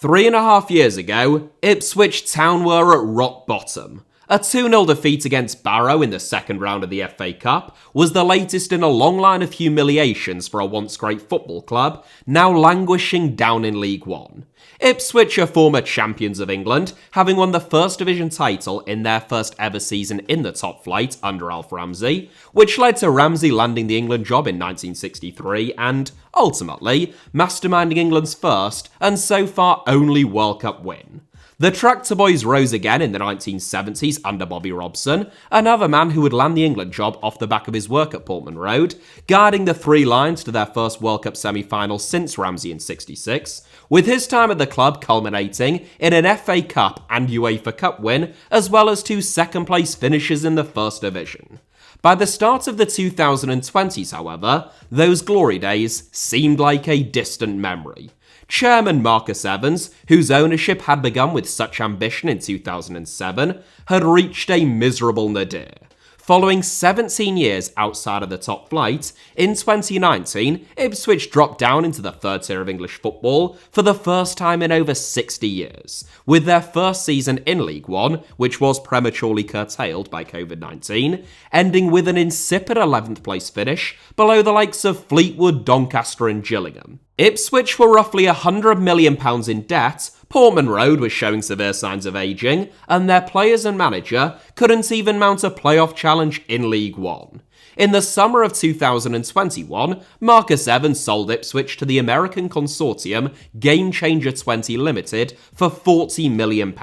3.5 years ago, Ipswich Town were at rock bottom. A 2-0 defeat against Barrow in the second round of the FA Cup was the latest in a long line of humiliations for a once great football club, now languishing down in League One. Ipswich are former champions of England, having won the First Division title in their first ever season in the top flight under Alf Ramsey, which led to Ramsey landing the England job in 1963 and, ultimately, masterminding England's first, and so far only World Cup win. The Tractor Boys rose again in the 1970s under Bobby Robson, another man who would land the England job off the back of his work at Portman Road, guiding the Three Lions to their first World Cup semi-final since Ramsey in '66, with his time at the club culminating in an FA Cup and UEFA Cup win, as well as 2 second-place finishes in the First Division. By the start of the 2020s, however, those glory days seemed like a distant memory. Chairman Marcus Evans, whose ownership had begun with such ambition in 2007, had reached a miserable nadir. Following 17 years outside of the top flight, in 2019, Ipswich dropped down into the third tier of English football for the first time in over 60 years, with their first season in League One, which was prematurely curtailed by COVID-19, ending with an insipid 11th place finish below the likes of Fleetwood, Doncaster and Gillingham. Ipswich were roughly £100 million in debt, Portman Road was showing severe signs of ageing, and their players and manager couldn't even mount a playoff challenge in League One. In the summer of 2021, Marcus Evans sold Ipswich to the American consortium Game Changer 20 Limited for £40 million.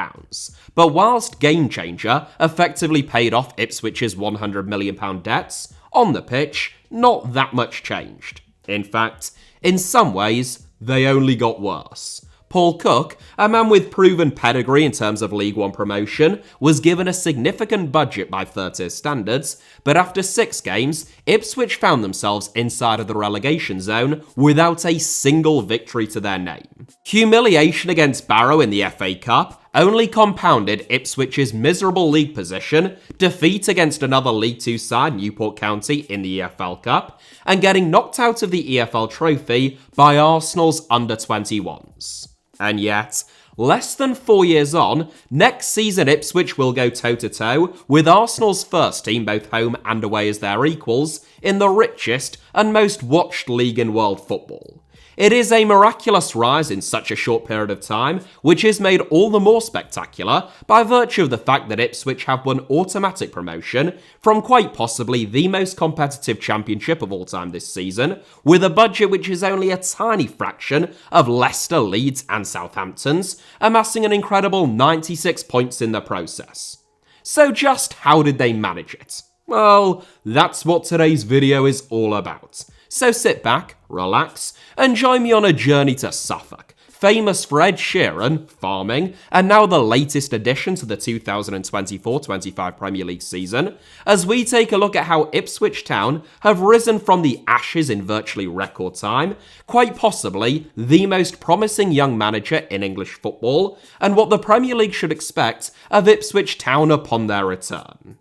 But whilst Game Changer effectively paid off Ipswich's £100 million debts, on the pitch, not that much changed. In fact, in some ways, they only got worse. Paul Cook, a man with proven pedigree in terms of League One promotion, was given a significant budget by third-tier standards, but after 6 games, Ipswich found themselves inside of the relegation zone without a single victory to their name. Humiliation against Barrow in the FA Cup only compounded Ipswich's miserable league position, defeat against another League Two side, Newport County, in the EFL Cup, and getting knocked out of the EFL Trophy by Arsenal's under-21s. And yet, less than 4 years on, next season Ipswich will go toe-to-toe with Arsenal's first team, both home and away as their equals, in the richest and most watched league in world football. It is a miraculous rise in such a short period of time, which is made all the more spectacular by virtue of the fact that Ipswich have won automatic promotion from quite possibly the most competitive championship of all time this season, with a budget which is only a tiny fraction of Leicester, Leeds and Southampton's, amassing an incredible 96 points in the process. So just how did they manage it? Well, that's what today's video is all about. So sit back, relax, and join me on a journey to Suffolk, famous for Ed Sheeran, farming, and now the latest addition to the 2024-25 Premier League season, as we take a look at how Ipswich Town have risen from the ashes in virtually record time, quite possibly the most promising young manager in English football, and what the Premier League should expect of Ipswich Town upon their return.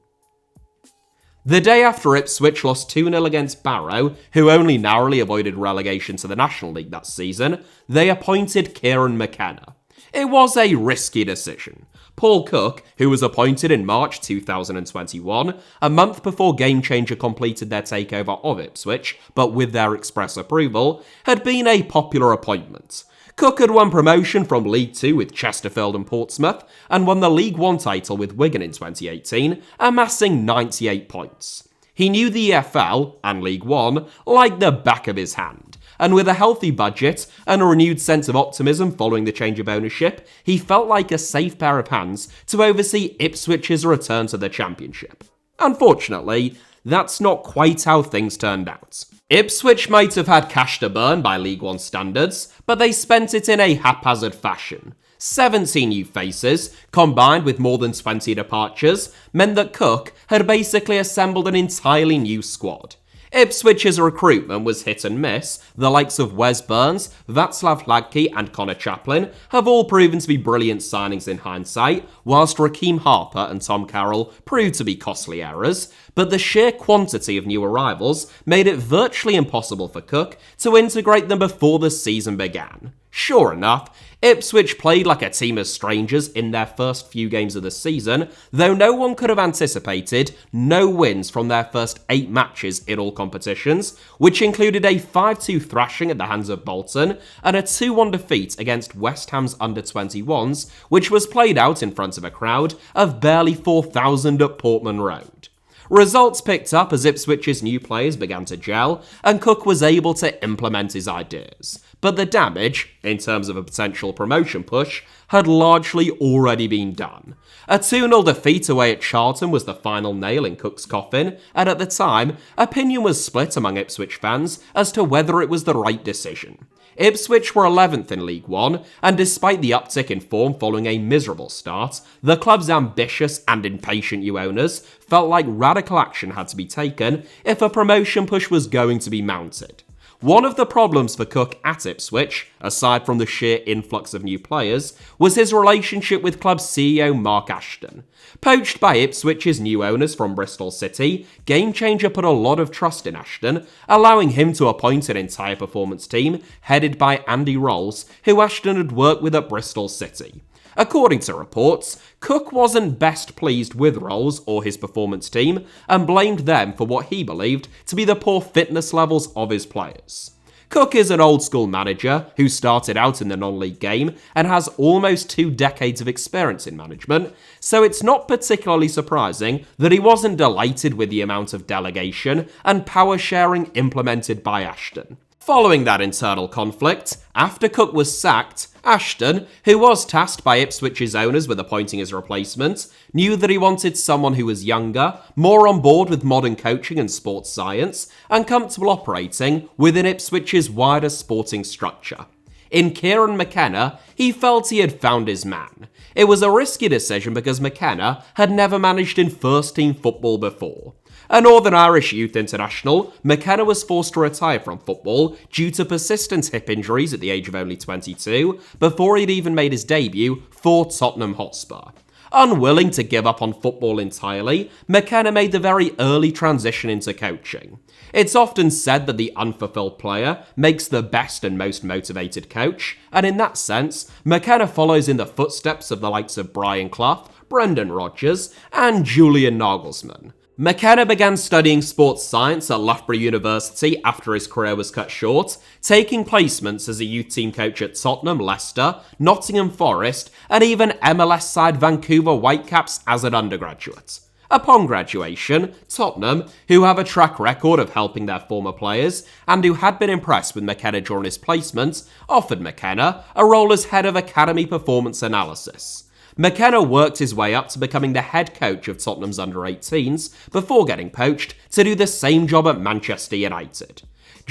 The day after Ipswich lost 2-0 against Barrow, who only narrowly avoided relegation to the National League that season, they appointed Kieran McKenna. It was a risky decision. Paul Cook, who was appointed in March 2021, a month before Game Changer completed their takeover of Ipswich, but with their express approval, had been a popular appointment. Cook had won promotion from League Two with Chesterfield and Portsmouth, and won the League One title with Wigan in 2018, amassing 98 points. He knew the EFL, and League One, like the back of his hand, and with a healthy budget and a renewed sense of optimism following the change of ownership, he felt like a safe pair of hands to oversee Ipswich's return to the Championship. Unfortunately, that's not quite how things turned out. Ipswich might have had cash to burn by League One standards, but they spent it in a haphazard fashion. 17 new faces, combined with more than 20 departures, meant that Cook had basically assembled an entirely new squad. Ipswich's recruitment was hit and miss. The likes of Wes Burns, Václav Hladký and Connor Chaplin have all proven to be brilliant signings in hindsight, whilst Raheem Harper and Tom Carroll proved to be costly errors, but the sheer quantity of new arrivals made it virtually impossible for Cook to integrate them before the season began. Sure enough, Ipswich played like a team of strangers in their first few games of the season, though no one could have anticipated no wins from their first 8 matches in all competitions, which included a 5-2 thrashing at the hands of Bolton and a 2-1 defeat against West Ham's under-21s, which was played out in front of a crowd of barely 4,000 at Portman Road. Results picked up as Ipswich's new players began to gel, and Cook was able to implement his ideas. But the damage, in terms of a potential promotion push, had largely already been done. A 2-0 defeat away at Charlton was the final nail in Cook's coffin, and at the time, opinion was split among Ipswich fans as to whether it was the right decision. Ipswich were 11th in League One, and despite the uptick in form following a miserable start, the club's ambitious and impatient new owners felt like radical action had to be taken if a promotion push was going to be mounted. One of the problems for Cook at Ipswich, aside from the sheer influx of new players, was his relationship with club CEO Mark Ashton. Poached by Ipswich's new owners from Bristol City, Game Changer put a lot of trust in Ashton, allowing him to appoint an entire performance team headed by Andy Rolls, who Ashton had worked with at Bristol City. According to reports, Cook wasn't best pleased with Rolls or his performance team and blamed them for what he believed to be the poor fitness levels of his players. Cook is an old-school manager who started out in the non-league game and has almost 2 decades of experience in management, so it's not particularly surprising that he wasn't delighted with the amount of delegation and power sharing implemented by Ashton. Following that internal conflict, after Cook was sacked, Ashton, who was tasked by Ipswich's owners with appointing his replacement, knew that he wanted someone who was younger, more on board with modern coaching and sports science, and comfortable operating within Ipswich's wider sporting structure. In Kieran McKenna, he felt he had found his man. It was a risky decision because McKenna had never managed in first-team football before. A Northern Irish youth international, McKenna was forced to retire from football due to persistent hip injuries at the age of only 22, before he'd even made his debut for Tottenham Hotspur. Unwilling to give up on football entirely, McKenna made the very early transition into coaching. It's often said that the unfulfilled player makes the best and most motivated coach, and in that sense, McKenna follows in the footsteps of the likes of Brian Clough, Brendan Rodgers, and Julian Nagelsmann. McKenna began studying sports science at Loughborough University after his career was cut short, taking placements as a youth team coach at Tottenham, Leicester, Nottingham Forest, and even MLS side Vancouver Whitecaps as an undergraduate. Upon graduation, Tottenham, who have a track record of helping their former players, and who had been impressed with McKenna during his placement, offered McKenna a role as head of academy performance analysis. McKenna worked his way up to becoming the head coach of Tottenham's under-18s before getting poached to do the same job at Manchester United.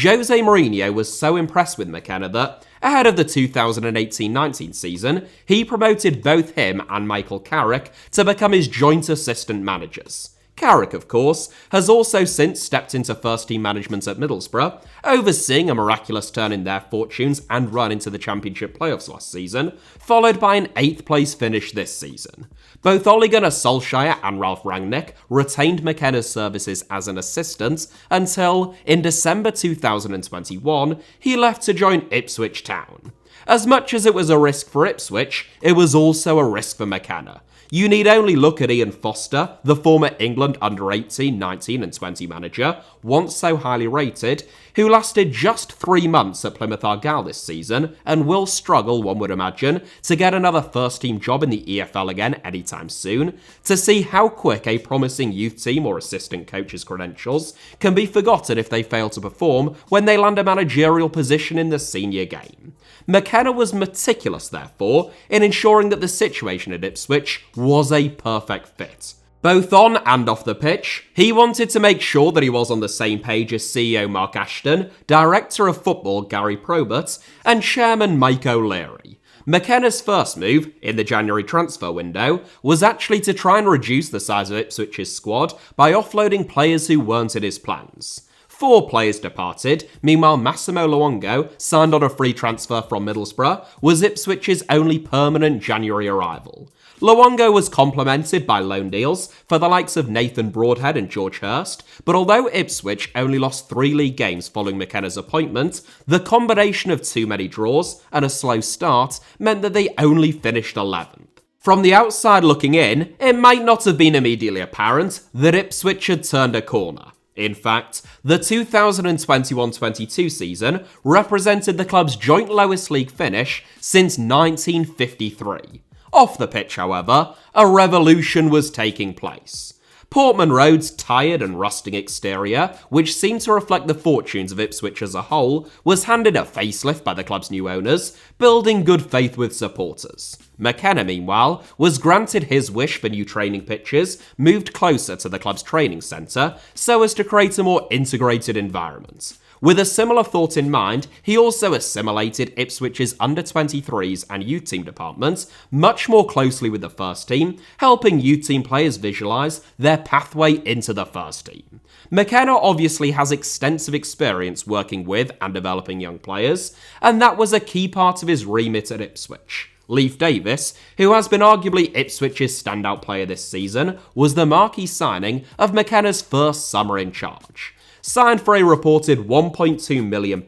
Jose Mourinho was so impressed with McKenna that, ahead of the 2018-19 season, he promoted both him and Michael Carrick to become his joint assistant managers. Carrick, of course, has also since stepped into first-team management at Middlesbrough, overseeing a miraculous turn in their fortunes and run into the Championship playoffs last season, followed by an 8th-place finish this season. Both Ole Gunnar Solskjaer and Ralph Rangnick retained McKenna's services as an assistant until, in December 2021, he left to join Ipswich Town. As much as it was a risk for Ipswich, it was also a risk for McKenna. You need only look at Ian Foster, the former England under-18, 19 and 20 manager, once so highly rated, who lasted just 3 months at Plymouth Argyle this season and will struggle, one would imagine, to get another first-team job in the EFL again anytime soon, to see how quick a promising youth team or assistant coach's credentials can be forgotten if they fail to perform when they land a managerial position in the senior game. McKenna was meticulous, therefore, in ensuring that the situation at Ipswich was a perfect fit. Both on and off the pitch, he wanted to make sure that he was on the same page as CEO Mark Ashton, Director of Football Gary Probert, and Chairman Mike O'Leary. McKenna's first move, in the January transfer window, was actually to try and reduce the size of Ipswich's squad by offloading players who weren't in his plans. 4 players departed, meanwhile Massimo Luongo, signed on a free transfer from Middlesbrough, was Ipswich's only permanent January arrival. Luongo was complemented by loan deals for the likes of Nathan Broadhead and George Hurst, but although Ipswich only lost 3 league games following McKenna's appointment, the combination of too many draws and a slow start meant that they only finished 11th. From the outside looking in, it might not have been immediately apparent that Ipswich had turned a corner. In fact, the 2021-22 season represented the club's joint lowest league finish since 1953. Off the pitch, however, a revolution was taking place. Portman Road's tired and rusting exterior, which seemed to reflect the fortunes of Ipswich as a whole, was handed a facelift by the club's new owners, building good faith with supporters. McKenna, meanwhile, was granted his wish for new training pitches, moved closer to the club's training centre, so as to create a more integrated environment. With a similar thought in mind, he also assimilated Ipswich's under-23s and youth team departments much more closely with the first team, helping youth team players visualise their pathway into the first team. McKenna obviously has extensive experience working with and developing young players, and that was a key part of his remit at Ipswich. Leif Davis, who has been arguably Ipswich's standout player this season, was the marquee signing of McKenna's first summer in charge. Signed for a reported £1.2 million,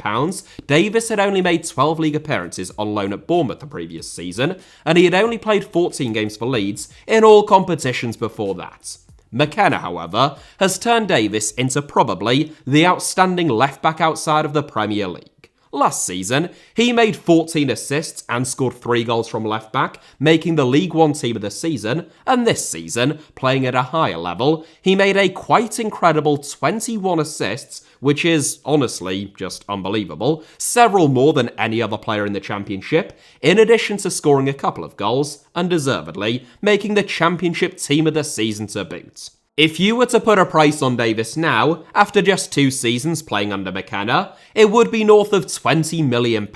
Davis had only made 12 league appearances on loan at Bournemouth the previous season, and he had only played 14 games for Leeds in all competitions before that. McKenna, however, has turned Davis into probably the outstanding left-back outside of the Premier League. Last season, he made 14 assists and scored 3 goals from left-back, making the League One team of the season, and this season, playing at a higher level, he made a quite incredible 21 assists, which is, honestly, just unbelievable, several more than any other player in the Championship, in addition to scoring a couple of goals, and deservedly, making the Championship team of the season to boot. If you were to put a price on Davis now, after just 2 seasons playing under McKenna, it would be north of £20 million.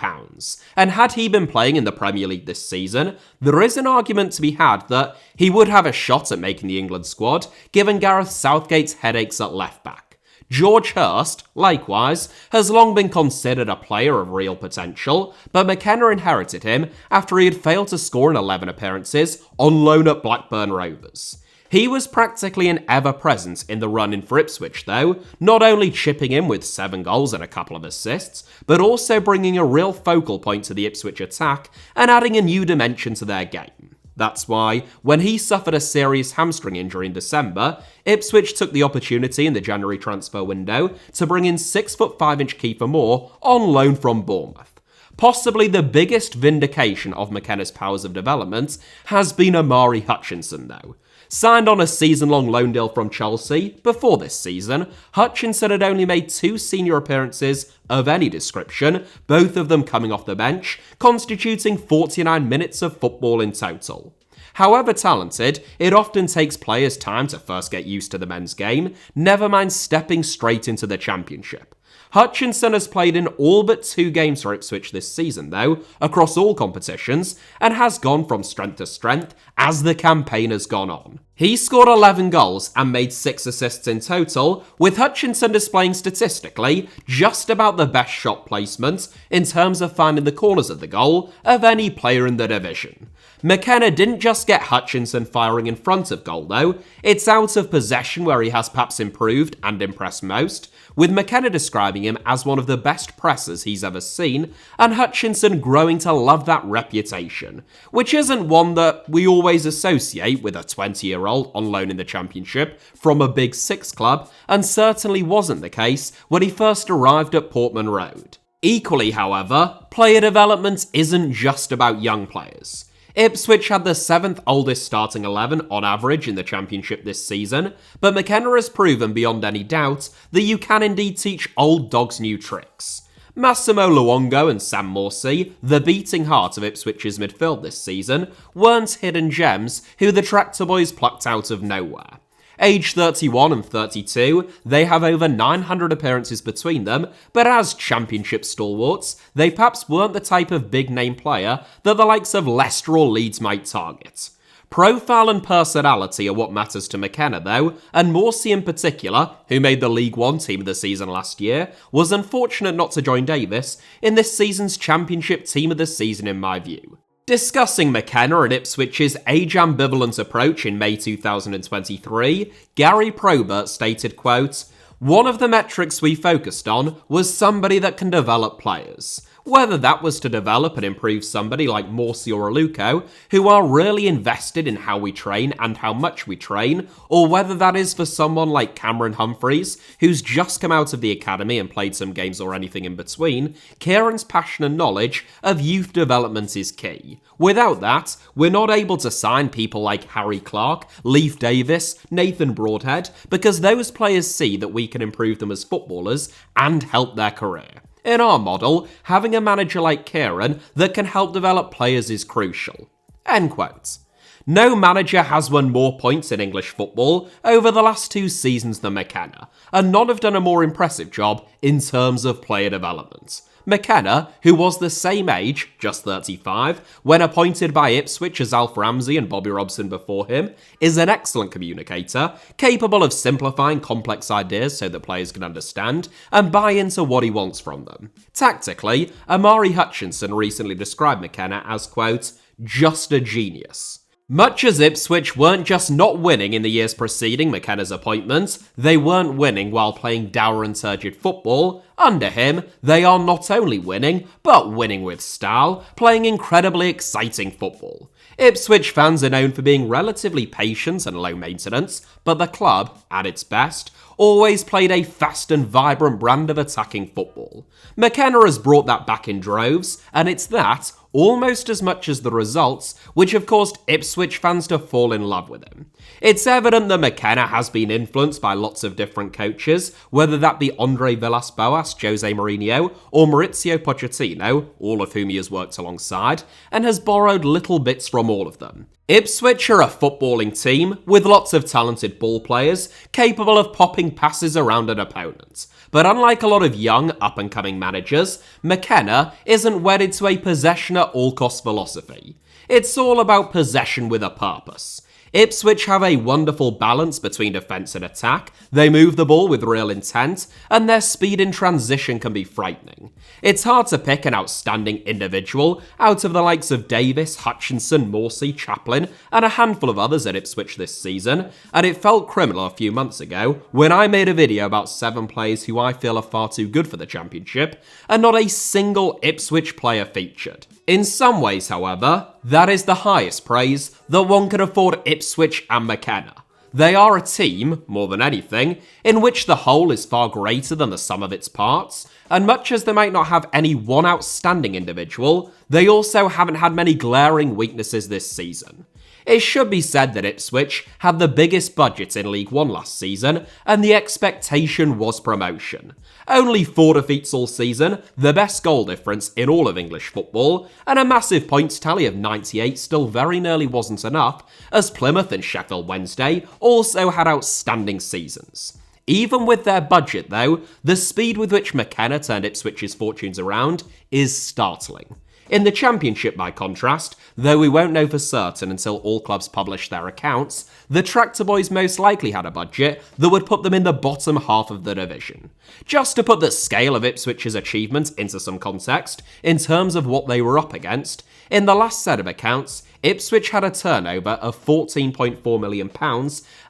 And had he been playing in the Premier League this season, there is an argument to be had that he would have a shot at making the England squad, given Gareth Southgate's headaches at left-back. George Hurst, likewise, has long been considered a player of real potential, but McKenna inherited him after he had failed to score in 11 appearances on loan at Blackburn Rovers. He was practically an ever-presence in the run-in for Ipswich though, not only chipping in with 7 goals and a couple of assists, but also bringing a real focal point to the Ipswich attack and adding a new dimension to their game. That's why, when he suffered a serious hamstring injury in December, Ipswich took the opportunity in the January transfer window to bring in 6'5" Kiefer Moore on loan from Bournemouth. Possibly the biggest vindication of McKenna's powers of development has been Omari Hutchinson though. Signed on a season-long loan deal from Chelsea, before this season, Hutchinson had only made 2 senior appearances of any description, both of them coming off the bench, constituting 49 minutes of football in total. However talented, it often takes players time to first get used to the men's game, never mind stepping straight into the Championship. Hutchinson has played in all but 2 games for Ipswich this season though, across all competitions, and has gone from strength to strength as the campaign has gone on. He scored 11 goals and made 6 assists in total, with Hutchinson displaying statistically just about the best shot placement in terms of finding the corners of the goal of any player in the division. McKenna didn't just get Hutchinson firing in front of goal though, it's out of possession where he has perhaps improved and impressed most, with McKenna describing him as one of the best pressers he's ever seen, and Hutchinson growing to love that reputation, which isn't one that we always associate with a 20-year-old on loan in the Championship from a Big Six club, and certainly wasn't the case when he first arrived at Portman Road. Equally, however, player development isn't just about young players. Ipswich had the 7th oldest starting 11 on average in the Championship this season, but McKenna has proven beyond any doubt that you can indeed teach old dogs new tricks. Massimo Luongo and Sam Morsey, the beating heart of Ipswich's midfield this season, weren't hidden gems who the Tractor Boys plucked out of nowhere. Aged 31 and 32, they have over 900 appearances between them, but as Championship stalwarts, they perhaps weren't the type of big-name player that the likes of Leicester or Leeds might target. Profile and personality are what matters to McKenna though, and Morsey in particular, who made the League One team of the season last year, was unfortunate not to join Davis in this season's Championship team of the season in my view. Discussing McKenna and Ipswich's age-ambivalent approach in May 2023, Gary Probert stated, quote, "One of the metrics we focused on was somebody that can develop players. Whether that was to develop and improve somebody like Morsi or Aluko, who are really invested in how we train and how much we train, or whether that is for someone like Cameron Humphreys, who's just come out of the academy and played some games or anything in between, Kieran's passion and knowledge of youth development is key. Without that, we're not able to sign people like Harry Clark, Leif Davis, Nathan Broadhead, because those players see that we can improve them as footballers and help their career. In our model, having a manager like Kieran that can help develop players is crucial." End quote. No manager has won more points in English football over the last 2 seasons than McKenna, and none have done a more impressive job in terms of player development. McKenna, who was the same age, just 35, when appointed by Ipswich as Alf Ramsey and Bobby Robson before him, is an excellent communicator, capable of simplifying complex ideas so that players can understand and buy into what he wants from them. Tactically, Amari Hutchinson recently described McKenna as, quote, "just a genius." Much as Ipswich weren't just not winning in the years preceding McKenna's appointment, they weren't winning while playing dour and turgid football. Under him, they are not only winning, but winning with style, playing incredibly exciting football. Ipswich fans are known for being relatively patient and low maintenance, but the club, at its best, always played a fast and vibrant brand of attacking football. McKenna has brought that back in droves, and it's that, almost as much as the results, which have caused Ipswich fans to fall in love with him. It's evident that McKenna has been influenced by lots of different coaches, whether that be Andre Villas-Boas, Jose Mourinho, or Maurizio Pochettino, all of whom he has worked alongside, and has borrowed little bits from all of them. Ipswich are a footballing team with lots of talented ball players capable of popping passes around an opponent. But unlike a lot of young, up-and-coming managers, McKenna isn't wedded to a possession-at-all-cost philosophy. It's all about possession with a purpose. Ipswich have a wonderful balance between defence and attack, they move the ball with real intent, and their speed in transition can be frightening. It's hard to pick an outstanding individual out of the likes of Davis, Hutchinson, Morsi, Chaplin, and a handful of others at Ipswich this season, and it felt criminal a few months ago when I made a video about 7 players who I feel are far too good for the Championship, and not a single Ipswich player featured. In some ways, however, that is the highest praise that one can afford Ipswich and McKenna. They are a team, more than anything, in which the whole is far greater than the sum of its parts, and much as they might not have any one outstanding individual, they also haven't had many glaring weaknesses this season. It should be said that Ipswich had the biggest budget in League One last season, and the expectation was promotion. Only 4 defeats all season, the best goal difference in all of English football, and a massive points tally of 98 still very nearly wasn't enough, as Plymouth and Sheffield Wednesday also had outstanding seasons. Even with their budget though, the speed with which McKenna turned Ipswich's fortunes around is startling. In the Championship, by contrast, though we won't know for certain until all clubs publish their accounts, the Tractor Boys most likely had a budget that would put them in the bottom half of the division. Just to put the scale of Ipswich's achievements into some context, in terms of what they were up against, in the last set of accounts, Ipswich had a turnover of £14.4 million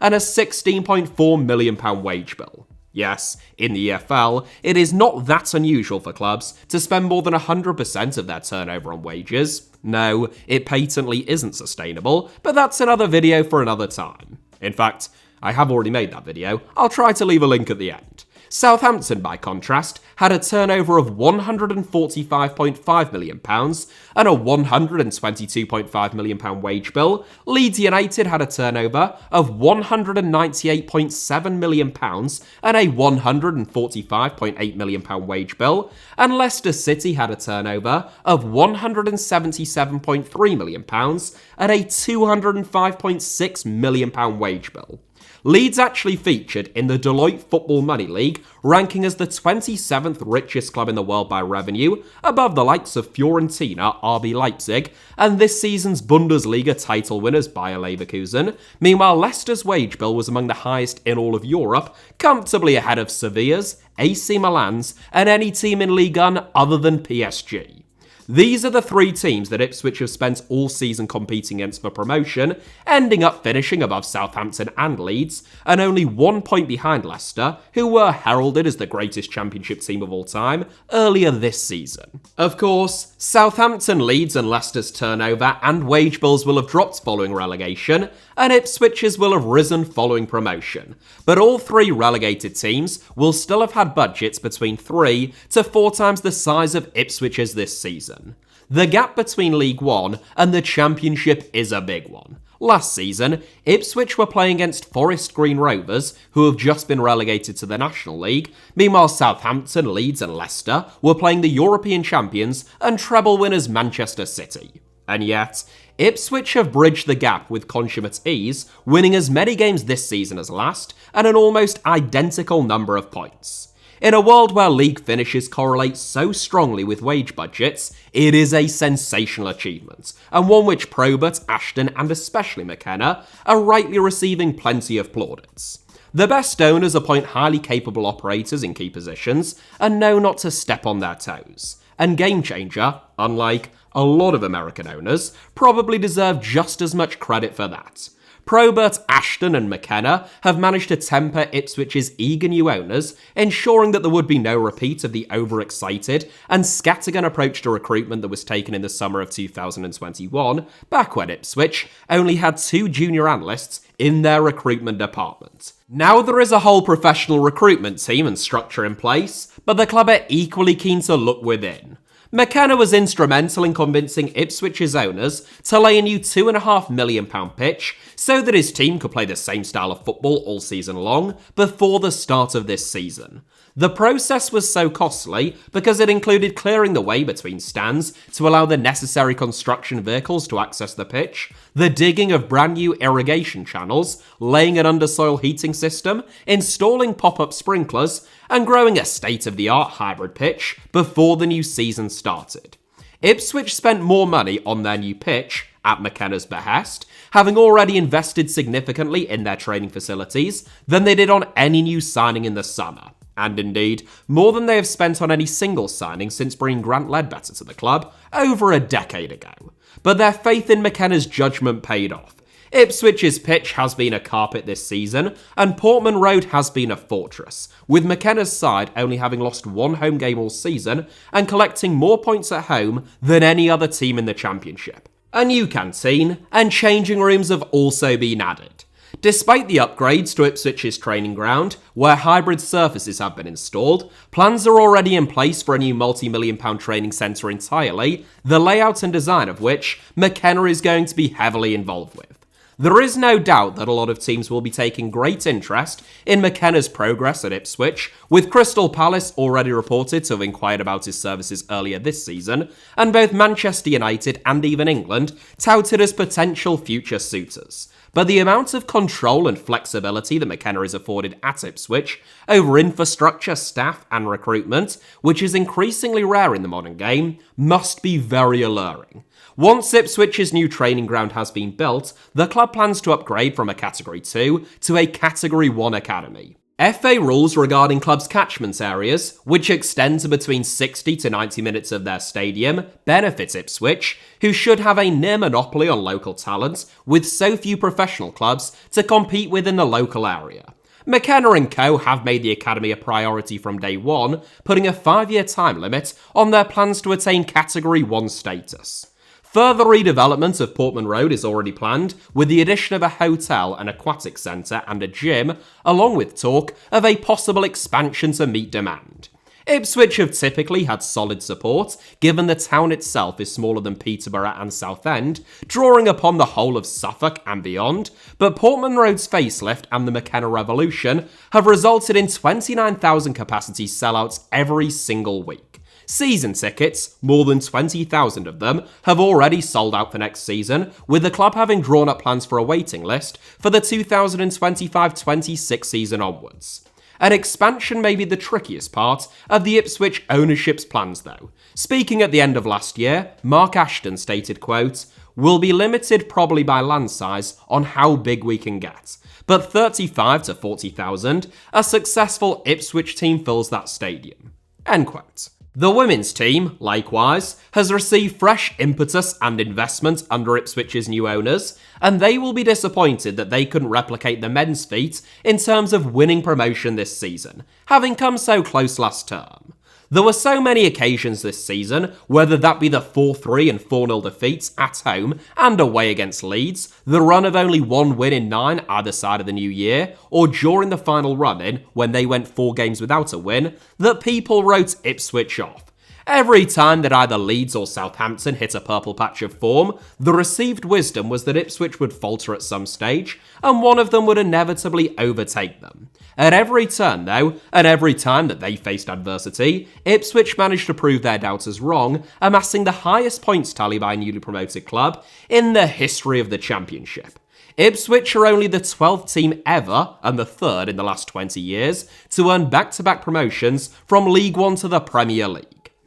and a £16.4 million wage bill. Yes, in the EFL, it is not that unusual for clubs to spend more than 100% of their turnover on wages. No, it patently isn't sustainable, but that's another video for another time. In fact, I have already made that video, I'll try to leave a link at the end. Southampton, by contrast, had a turnover of £145.5 million and a £122.5 million wage bill. Leeds United had a turnover of £198.7 million and a £145.8 million wage bill. And Leicester City had a turnover of £177.3 million and a £205.6 million wage bill. Leeds actually featured in the Deloitte Football Money League, ranking as the 27th richest club in the world by revenue, above the likes of Fiorentina, RB Leipzig, and this season's Bundesliga title winners Bayer Leverkusen. Meanwhile, Leicester's wage bill was among the highest in all of Europe, comfortably ahead of Sevilla's, AC Milan's, and any team in Ligue 1 other than PSG. These are the three teams that Ipswich have spent all season competing against for promotion, ending up finishing above Southampton and Leeds, and only 1 point behind Leicester, who were heralded as the greatest championship team of all time earlier this season. Of course, Southampton, Leeds and Leicester's turnover and wage bills will have dropped following relegation, and Ipswich's will have risen following promotion, but all three relegated teams will still have had budgets between 3 to 4 times the size of Ipswich's this season. The gap between League One and the Championship is a big one. Last season, Ipswich were playing against Forest Green Rovers, who have just been relegated to the National League. Meanwhile, Southampton, Leeds and Leicester were playing the European champions and treble winners Manchester City. And yet, Ipswich have bridged the gap with consummate ease, winning as many games this season as last, and an almost identical number of points. In a world where league finishes correlate so strongly with wage budgets, it is a sensational achievement, and one which Probert, Ashton and especially McKenna are rightly receiving plenty of plaudits. The best owners appoint highly capable operators in key positions and know not to step on their toes. And Game Changer, unlike a lot of American owners, probably deserve just as much credit for that. Probert, Ashton and McKenna have managed to temper Ipswich's eager new owners, ensuring that there would be no repeat of the overexcited and scattergun approach to recruitment that was taken in the summer of 2021, back when Ipswich only had 2 junior analysts in their recruitment department. Now there is a whole professional recruitment team and structure in place, but the club are equally keen to look within. McKenna was instrumental in convincing Ipswich's owners to lay a new £2.5 million pitch so that his team could play the same style of football all season long before the start of this season. The process was so costly because it included clearing the way between stands to allow the necessary construction vehicles to access the pitch, the digging of brand new irrigation channels, laying an undersoil heating system, installing pop-up sprinklers, and growing a state-of-the-art hybrid pitch before the new season started. Ipswich spent more money on their new pitch, at McKenna's behest, having already invested significantly in their training facilities, than they did on any new signing in the summer. And indeed, more than they have spent on any single signing since bringing Grant Ledbetter to the club over a decade ago. But their faith in McKenna's judgment paid off. Ipswich's pitch has been a carpet this season, and Portman Road has been a fortress, with McKenna's side only having lost 1 home game all season and collecting more points at home than any other team in the Championship. A new canteen and changing rooms have also been added. Despite the upgrades to Ipswich's training ground, where hybrid surfaces have been installed, plans are already in place for a new multi-million-pound training centre entirely, the layout and design of which McKenna is going to be heavily involved with. There is no doubt that a lot of teams will be taking great interest in McKenna's progress at Ipswich, with Crystal Palace already reported to have inquired about his services earlier this season, and both Manchester United and even England touted as potential future suitors. But the amount of control and flexibility that McKenna is afforded at Ipswich over infrastructure, staff and recruitment, which is increasingly rare in the modern game, must be very alluring. Once Ipswich's new training ground has been built, the club plans to upgrade from a Category 2 to a Category 1 academy. FA rules regarding clubs' catchment areas, which extend to between 60 to 90 minutes of their stadium, benefit Ipswich, who should have a near monopoly on local talent, with so few professional clubs to compete with in the local area. McKenna & Co have made the academy a priority from day one, putting a 5-year time limit on their plans to attain Category 1 status. Further redevelopment of Portman Road is already planned, with the addition of a hotel, an aquatic centre and a gym, along with talk of a possible expansion to meet demand. Ipswich have typically had solid support, given the town itself is smaller than Peterborough and Southend, drawing upon the whole of Suffolk and beyond, but Portman Road's facelift and the McKenna Revolution have resulted in 29,000 capacity sellouts every single week. Season tickets, more than 20,000 of them, have already sold out for next season, with the club having drawn up plans for a waiting list for the 2025-26 season onwards. An expansion may be the trickiest part of the Ipswich ownership's plans though. Speaking at the end of last year, Mark Ashton stated, quote, "We'll be limited probably by land size on how big we can get, but 35 to 40,000, a successful Ipswich team fills that stadium." End quote. The women's team, likewise, has received fresh impetus and investment under Ipswich's new owners, and they will be disappointed that they couldn't replicate the men's feat in terms of winning promotion this season, having come so close last term. There were so many occasions this season, whether that be the 4-3 and 4-0 defeats at home and away against Leeds, the run of only one win in 9 either side of the new year, or during the final run-in when they went 4 games without a win, that people wrote Ipswich off. Every time that either Leeds or Southampton hit a purple patch of form, the received wisdom was that Ipswich would falter at some stage, and one of them would inevitably overtake them. At every turn, though, and every time that they faced adversity, Ipswich managed to prove their doubters wrong, amassing the highest points tally by a newly promoted club in the history of the Championship. Ipswich are only the 12th team ever, and the 3rd in the last 20 years, to earn back-to-back promotions from League One to the Premier League.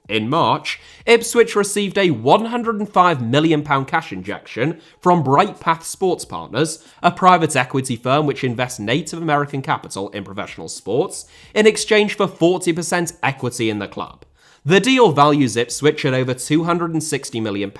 In March, Ipswich received a £105 million cash injection from Brightpath Sports Partners, a private equity firm which invests Native American capital in professional sports, in exchange for 40% equity in the club. The deal values Ipswich at over £260 million,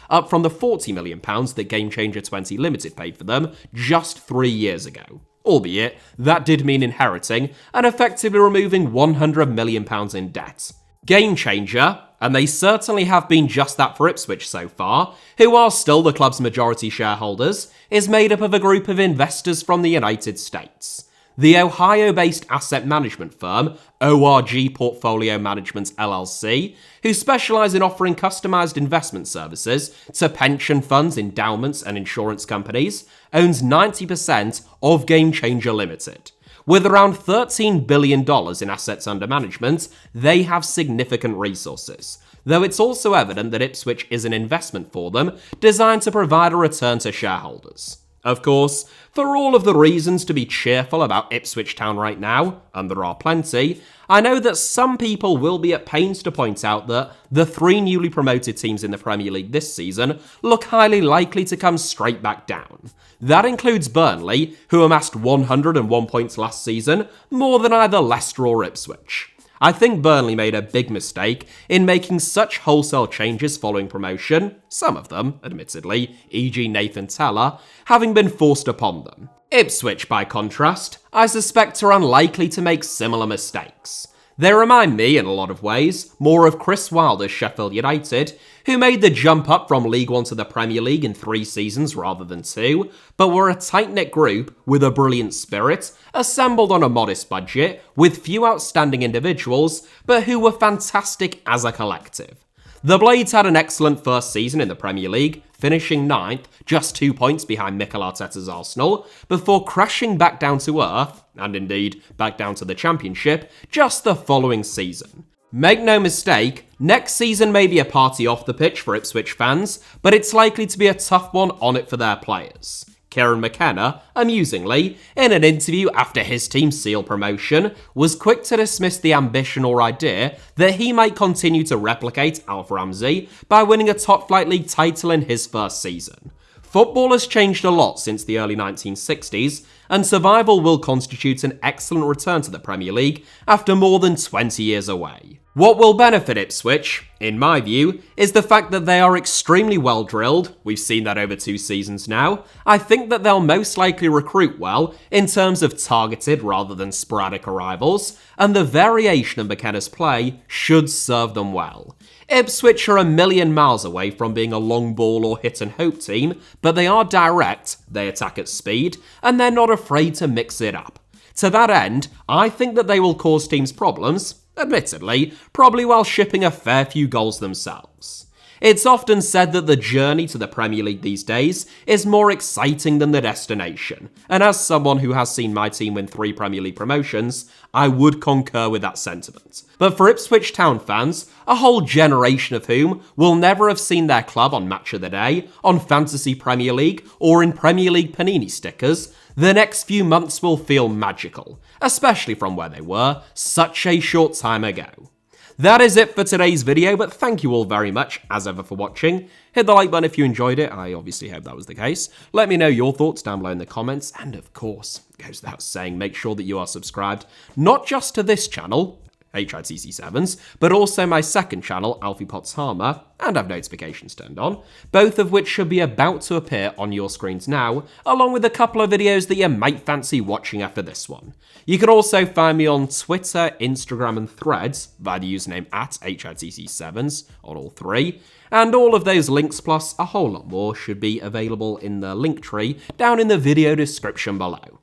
up from the £40 million that Game Changer 20 Limited paid for them just 3 years ago. Albeit, that did mean inheriting and effectively removing £100 million in debt. Game Changer, and they certainly have been just that for Ipswich so far, who are still the club's majority shareholders, is made up of a group of investors from the United States. The Ohio-based asset management firm, ORG Portfolio Management LLC, who specialise in offering customised investment services to pension funds, endowments and insurance companies, owns 90% of Game Changer Limited. With around $13 billion in assets under management, they have significant resources, though it's also evident that Ipswich is an investment for them, designed to provide a return to shareholders. Of course, for all of the reasons to be cheerful about Ipswich Town right now, and there are plenty, I know that some people will be at pains to point out that the 3 newly promoted teams in the Premier League this season look highly likely to come straight back down. That includes Burnley, who amassed 101 points last season, more than either Leicester or Ipswich. I think Burnley made a big mistake in making such wholesale changes following promotion, some of them, admittedly, e.g. Nathan Teller, having been forced upon them. Ipswich, by contrast, I suspect are unlikely to make similar mistakes. They remind me, in a lot of ways, more of Chris Wilder's Sheffield United, who made the jump up from League One to the Premier League in 3 seasons rather than 2, but were a tight-knit group with a brilliant spirit, assembled on a modest budget, with few outstanding individuals, but who were fantastic as a collective. The Blades had an excellent first season in the Premier League, finishing 9th, just 2 points behind Mikel Arteta's Arsenal, before crashing back down to earth, and indeed back down to the Championship, just the following season. Make no mistake, next season may be a party off the pitch for Ipswich fans, but it's likely to be a tough one on it for their players. Kieran McKenna, amusingly, in an interview after his team sealed promotion, was quick to dismiss the ambition or idea that he might continue to replicate Alf Ramsey by winning a top-flight league title in his first season. Football has changed a lot since the early 1960s, and survival will constitute an excellent return to the Premier League after more than 20 years away. What will benefit Ipswich, in my view, is the fact that they are extremely well drilled. We've seen that over 2 seasons now. I think that they'll most likely recruit well in terms of targeted rather than sporadic arrivals, and the variation of McKenna's play should serve them well. Ipswich are a million miles away from being a long ball or hit and hope team, but they are direct, they attack at speed, and they're not afraid to mix it up. To that end, I think that they will cause teams problems, admittedly, probably while shipping a fair few goals themselves. It's often said that the journey to the Premier League these days is more exciting than the destination, and as someone who has seen my team win 3 Premier League promotions, I would concur with that sentiment. But for Ipswich Town fans, a whole generation of whom will never have seen their club on Match of the Day, on Fantasy Premier League, or in Premier League Panini stickers, the next few months will feel magical, especially from where they were such a short time ago. That is it for today's video, but thank you all very much, as ever, for watching. Hit the like button if you enjoyed it. I obviously hope that was the case. Let me know your thoughts down below in the comments. And of course, it goes without saying, make sure that you are subscribed, not just to this channel, HITC Sevens, but also my second channel, Alfie Potts Harmer, and have notifications turned on, both of which should be about to appear on your screens now, along with a couple of videos that you might fancy watching after this one. You can also find me on Twitter, Instagram, and Threads via the username at HITC Sevens on all three, and all of those links plus a whole lot more should be available in the link tree down in the video description below.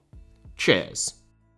Cheers.